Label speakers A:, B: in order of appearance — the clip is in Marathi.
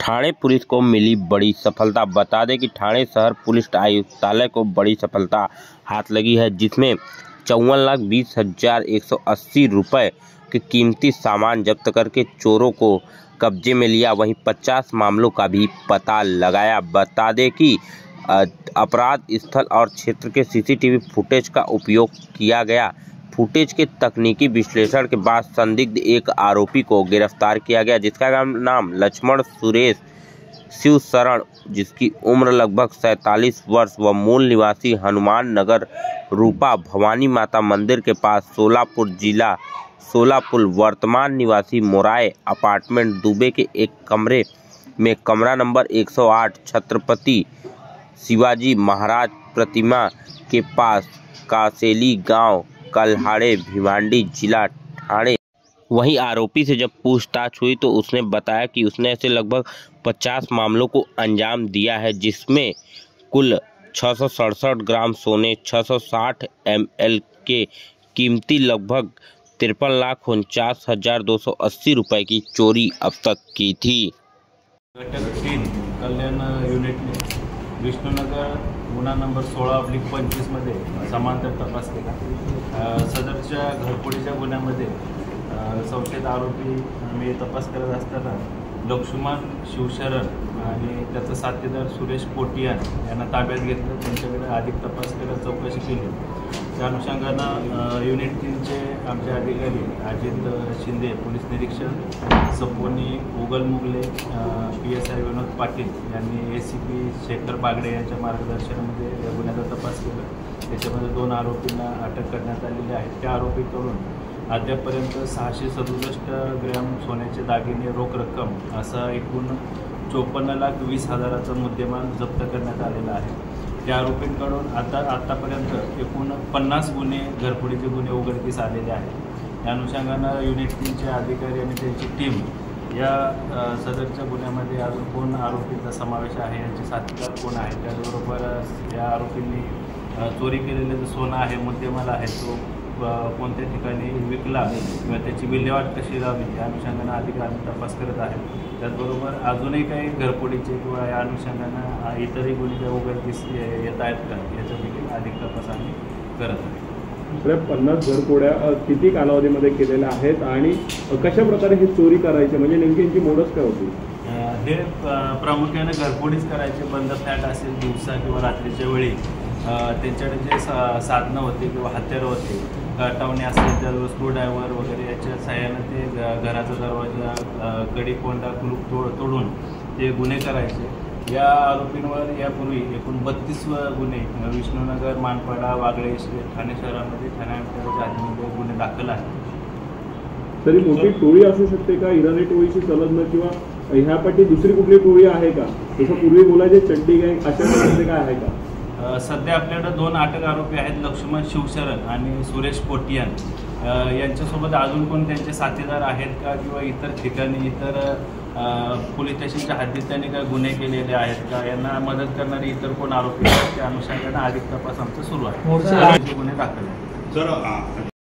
A: ठाणे पुलिस को मिली बड़ी सफलता। बता दें कि ठाणे शहर पुलिस आयुक्तालय को बड़ी सफलता हाथ लगी है, जिसमें 54,20,180 रुपये के कीमती सामान जब्त करके चोरों को कब्जे में लिया। वहीं 50 मामलों का भी पता लगाया। बता दें कि अपराध स्थल और क्षेत्र के सीसीटीवी फुटेज का उपयोग किया गया। फुटेज के तकनीकी विश्लेषण के बाद संदिग्ध एक आरोपी को गिरफ्तार किया गया, जिसका नाम लक्ष्मण सुरेश शिवशरण, जिसकी उम्र लगभग 47 वर्ष व मूल निवासी हनुमान नगर रूपा भवानी माता मंदिर के पास सोलापुर जिला सोलापुर, वर्तमान निवासी मोराय अपार्टमेंट दुबे के एक कमरे में कमरा नंबर 108 छत्रपति शिवाजी महाराज प्रतिमा के पास कासेली गांव कल्हाड़े भिवांडी जिला ठाणे। वहीं आरोपी से जब पूछताछ हुई तो उसने बताया कि उसने ऐसे लगभग 50 मामलों को अंजाम दिया है, जिसमें कुल 667 ग्राम सोने, 660 ml के कीमती लगभग 53,49,280 रुपए की चोरी अब तक की थी।
B: घटक 3 कल्याण युनिट ने विष्णुनगर गुन्हा नंबर 16/25 मध्ये समांतर तपास केला। सदरच्या घरफोडीच्या गुन्ह्यामध्ये संशयित आरोपी मी तपास करत असताना लक्ष्मण शिवशरण आणि त्याचा साथीदार सुरेश पोटियान यांना ताब्यात घेतलं। त्यांच्याकडे अधिक तपास करत चौकशी केली। त्या अनुषंगानं युनिट 3चे आमचे अधिकारी अजित शिंदे पोलीस निरीक्षक, सपोनी उगल मुगले, PSI विनोद पाटील यांनी ACP शेखर बागडे यांच्या मार्गदर्शनामध्ये या गुन्ह्याचा तपास केला। त्याच्यामध्ये 2 आरोपींना अटक करण्यात आलेली आहे। त्या आरोपीकडून अद्यापपर्यंत 667 ग्रॅम सोन्याचे दागिने, रोख रक्कम असा एकूण 54,20,000चा मुद्देमाल जप्त करण्यात आलेला आहे। त्या आरोपींकडून आतापर्यंत एकूण 50 गुन्हे घरफोडीचे गुन्हे उघडकीस आलेले आहेत। या अनुषंगानं युनिट 3चे अधिकारी आणि त्यांची टीम या सदरच्या गुन्ह्यामध्ये अजून कोण आरोपींचा समावेश आहे, यांचे साथीदार कोण आहे, त्याचबरोबर या आरोपींनी चोरी केलेलं जे सोनं आहे, मुद्देमाल आहे, तो कोणत्या ठिकाणी विकला किंवा त्याची विल्हेवाट कशी लावली या अनुषंगानं अधिकारी तपास करत आहे। त्याचबरोबर अजूनही काही घरफोडीचे किंवा या अनुषंगानं इतरही गुन्हे उघडकीस येत आहेत का, याचा देखील अधिक तपास आम्ही करत आहे।
C: 50 घरफोड्या किती कालावधीमध्ये केलेल्या आहेत आणि कशा प्रकारे हे चोरी करायचे, म्हणजे नेमकी यांची मोडच काय होती?
B: हे प्रामुख्याने घरफोडीच करायचे। बंद फ्लॅट असेल दिवसा किंवा रात्रीच्या वेळी त्यांच्याकडे जे साधनं होते किंवा हत्यारं होते, टावणे असेल तर स्क्रूड्रायव्हर वगैरे याच्या सहाय्यानं ते घराचा दरवाजा, कडी, कोंडा, कुलूप तोडून ते गुन्हे करायचे। या आरोपींवर यापूर्वी एकूण 32 गुन्हे विष्णुनगर, मानपाडा, वागळे, ठाणे शहरामध्ये ठाणे हद्दीमध्ये गुन्हे दाखल आहेत।
C: तरी मोठी टोळी असू शकते का, इराणी टोळीशी संलग्न किंवा ह्यापैकी दुसरी कुठली टोळी आहे का? जसं पूर्वी बोलायचे चड्डी गँग, अशा प्रकारचे काय आहे का?
B: सध्या आपल्याकडे 2 अटक आरोपी आहेत, लक्ष्मण शिवशरण आणि सुरेश पोटियान। यांच्यासोबत अजून कोण त्यांचे साथीदार आहेत का, किंवा इतर ठिकाणी इतर पोलीस स्टेशनच्या हद्दीत त्यांनी काय गुन्हे केलेले आहेत का, यांना मदत करणारे इतर कोण आरोपी आहेत, त्या अनुषंगाने अधिक तपास आमचा सुरू आहे। गुन्हे दाखल आहेत।
D: सर